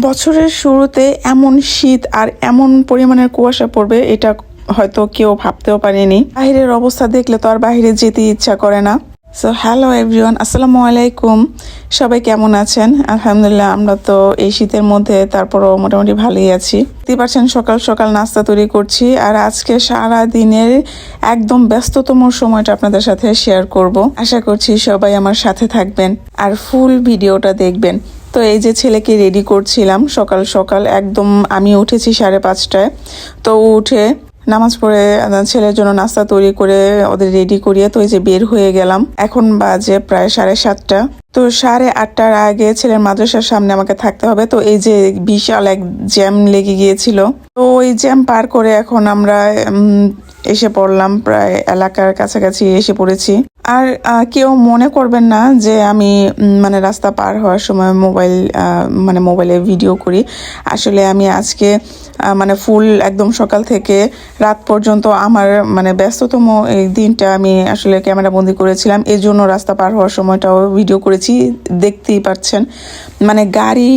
বছরের শুরুতে এমন শীত আর এমন পরিমাণের কুয়াশা পড়বে এটা হয়তো কেউ ভাবতেও পারেনি। বাহিরের অবস্থা দেখলে তো আর বাইরে যেতে ইচ্ছা করে না। সো হ্যালো এভরিওয়ান, আসসালামু আলাইকুম। সবাই কেমন আছেন? আলহামদুলিল্লাহ, আমরা তো এই শীতের মধ্যে তারপরও মোটামুটি ভালোই আছি। দেখতে পাচ্ছেন সকাল সকাল নাস্তা তৈরি করছি, আর আজকে সারা দিনের একদম ব্যস্ততম সময়টা আপনাদের সাথে শেয়ার করব। আশা করছি সবাই আমার সাথে থাকবেন আর ফুল ভিডিওটা দেখবেন। তো এই যে ছেলেকে রেডি করছিলাম সকাল সকাল, একদম আমি উঠেছি 5:30টায়। তো উঠে নামাজ পড়ে ছেলের জন্য নাস্তা তৈরি করে ওদের রেডি করিয়ে তো এই যে বের হয়ে গেলাম। এখন বাজে প্রায় 7:30। তো 8:30টার আগে ছেলের মাদ্রাসার সামনে আমাকে থাকতে হবে। তো এই যে বিশাল এক জ্যাম লেগে গিয়েছিল, তো ওই জ্যাম পার করে এখন আমরা এসে পড়লাম, প্রায় এলাকার কাছাকাছি এসে পড়েছি। আর কেউ মনে করবেন না যে আমি মানে রাস্তা পার হওয়ার সময় মোবাইলে ভিডিও করি। আসলে আমি আজকে মানে ফুল একদম সকাল থেকে রাত পর্যন্ত আমার মানে ব্যস্ততম এই দিনটা আমি আসলে ক্যামেরা বন্দি করেছিলাম। এর জন্য রাস্তা পার হওয়ার সময়টাও ভিডিও করেছি। দেখতেই পাচ্ছেন মানে গাড়ি,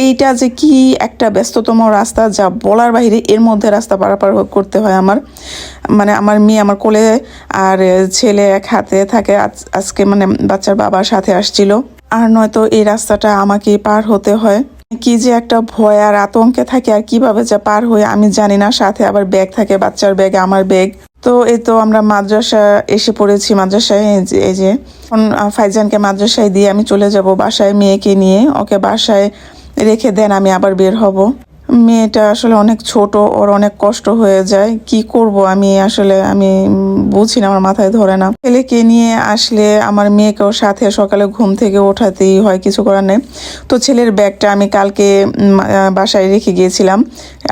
এইটা যে কি একটা ব্যস্ততম রাস্তা যা বলার বাইরে। এর মধ্যে রাস্তা পারাপার করতে হয় আমার, মানে আমার মেয়ে আমার কোলে আর ছেলে এক হাতে থাকে। আজকে মানে বাচ্চার বাবার সাথে আসছিল, আর নয়তো এই রাস্তাটা আমাকে পার হতে হয়। কি যে একটা ভয় আর আতঙ্কে থাকে, আর কিভাবে যে পার হয়ে আমি জানি না। সাথে আবার ব্যাগ থাকে, বাচ্চার ব্যাগ, আমার ব্যাগ। তো এই তো আমরা মাদ্রাসা এসে পড়েছি। মাদ্রাসায় এই যে ফাইজানকে মাদ্রাসায় দিয়ে আমি চলে যাব বাসায় মেয়েকে নিয়ে। ওকে বাসায় রেখে দেন আমি আবার বের হব। মেয়েটা আসলে অনেক ছোট, ওর অনেক কষ্ট হয়ে যায়। কি করব আমি আসলে আমি বুঝি না, আমার মাথায় ধরে না। ছেলেকে নিয়ে আসলে আমার মেয়েকেও সাথে সকালে ঘুম থেকে ওঠাতেই হয়, কিছু করার নেই। তো ছেলের ব্যাগটা আমি কালকে বাসায় রেখে গিয়েছিলাম,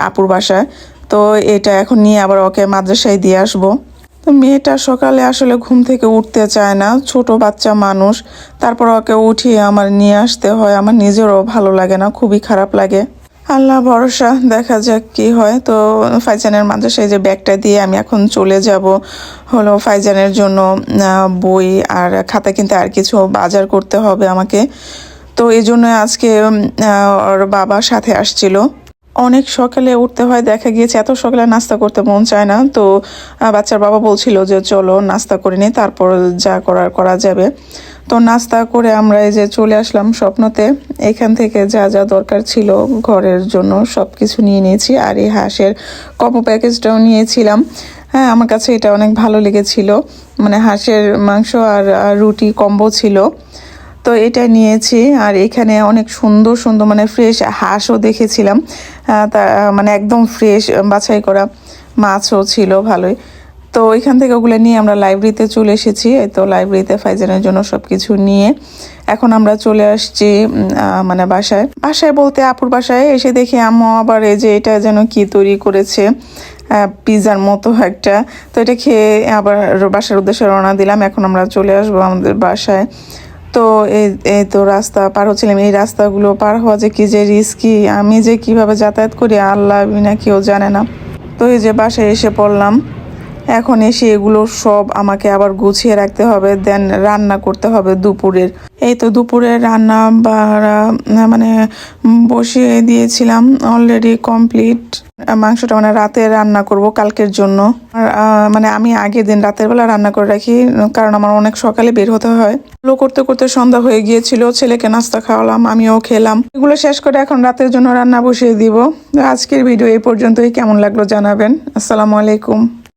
আপুর বাসায়। তো এটা এখন নিয়ে আবার ওকে মাদ্রাসায় দিয়ে আসবো। তো মেয়েটা সকালে আসলে ঘুম থেকে উঠতে চায় না, ছোট বাচ্চা মানুষ। তারপর ওকে উঠিয়ে আমার নিয়ে আসতে হয়। আমার নিজেরও ভালো লাগে না, খুবই খারাপ লাগে। আল্লাহ ভরসা, দেখা যাক কি হয়। তো ফাইজানের মাদ্রাসায় যে ব্যাগটা দিয়ে আমি এখন চলে যাব হলো ফাইজানের জন্য বই আর খাতা কিনতে, আর কিছু বাজার করতে হবে আমাকে। তো এই জন্য আজকে ওর বাবা সাথে আসছিল। অনেক সকালে উঠতে হয়, দেখা গিয়েছে এত সকালে নাস্তা করতে মন চায় না। তো বাচ্চার বাবা বলছিল যে চলো নাস্তা করে নিই, তারপর যা করার করা যাবে। তো নাস্তা করে আমরা এই যে চলে আসলাম স্বপ্নতে। এখান থেকে যা যা দরকার ছিল ঘরের জন্য সব কিছু নিয়ে নিয়েছি, আর এই হাঁসের কম্বো প্যাকেজটাও নিয়েছিলাম। হ্যাঁ, আমার কাছে এটা অনেক ভালো লেগেছিল, মানে হাঁসের মাংস আর রুটি কম্বো ছিল। তো এটা নিয়েছি। আর এখানে অনেক সুন্দর সুন্দর মানে ফ্রেশ হাঁসও দেখেছিলাম, তা মানে একদম ফ্রেশ বাছাই করা মাছও ছিল ভালোই। তো ওইখান থেকে ওগুলো নিয়ে আমরা লাইব্রেরিতে চলে এসেছি। তো লাইব্রেরিতে ফাইজানের জন্য সব কিছু নিয়ে এখন আমরা চলে আসছি মানে বাসায় বলতে আপুর বাসায়। এসে দেখি আম্মু আবার এই যে এটা যেন কি তৈরি করেছে, পিৎজার মতো একটা। তো এটা খেয়ে আবার বাসার উদ্দেশ্যে রওনা দিলাম। এখন আমরা চলে আসবো আমাদের বাসায়। তো এই তো রাস্তা পার হচ্ছিলাম। এই রাস্তাগুলো পার হওয়া যে কি যে রিস্কি, আমি যে কিভাবে যাতায়াত করি আল্লাহ বিনা কেউ জানে না। তো এই যে বাসায় এসে পড়লাম। এখন এসে এগুলো সব আমাকে আবার গুছিয়ে রাখতে হবে, দেন রান্না করতে হবে দুপুরের। এই তো দুপুরের রান্না মানে বসিয়ে দিয়েছিলাম, অলরেডি কমপ্লিট। মাংসটা মানে রাতে রান্না করব কালকের জন্য। আর মানে আমি আগের দিন রাতের বেলা রান্না করে রাখি, কারণ আমার অনেক সকালে বের হতে হয়। এগুলো করতে করতে সন্ধ্যা হয়ে গিয়েছিল। ছেলেকে নাস্তা খাওয়ালাম, আমিও খেলাম। এগুলো শেষ করে এখন রাতের জন্য রান্না বসিয়ে দিব। আজকের ভিডিও এই পর্যন্তই। কেমন লাগলো জানাবেন। আসসালামু আলাইকুম।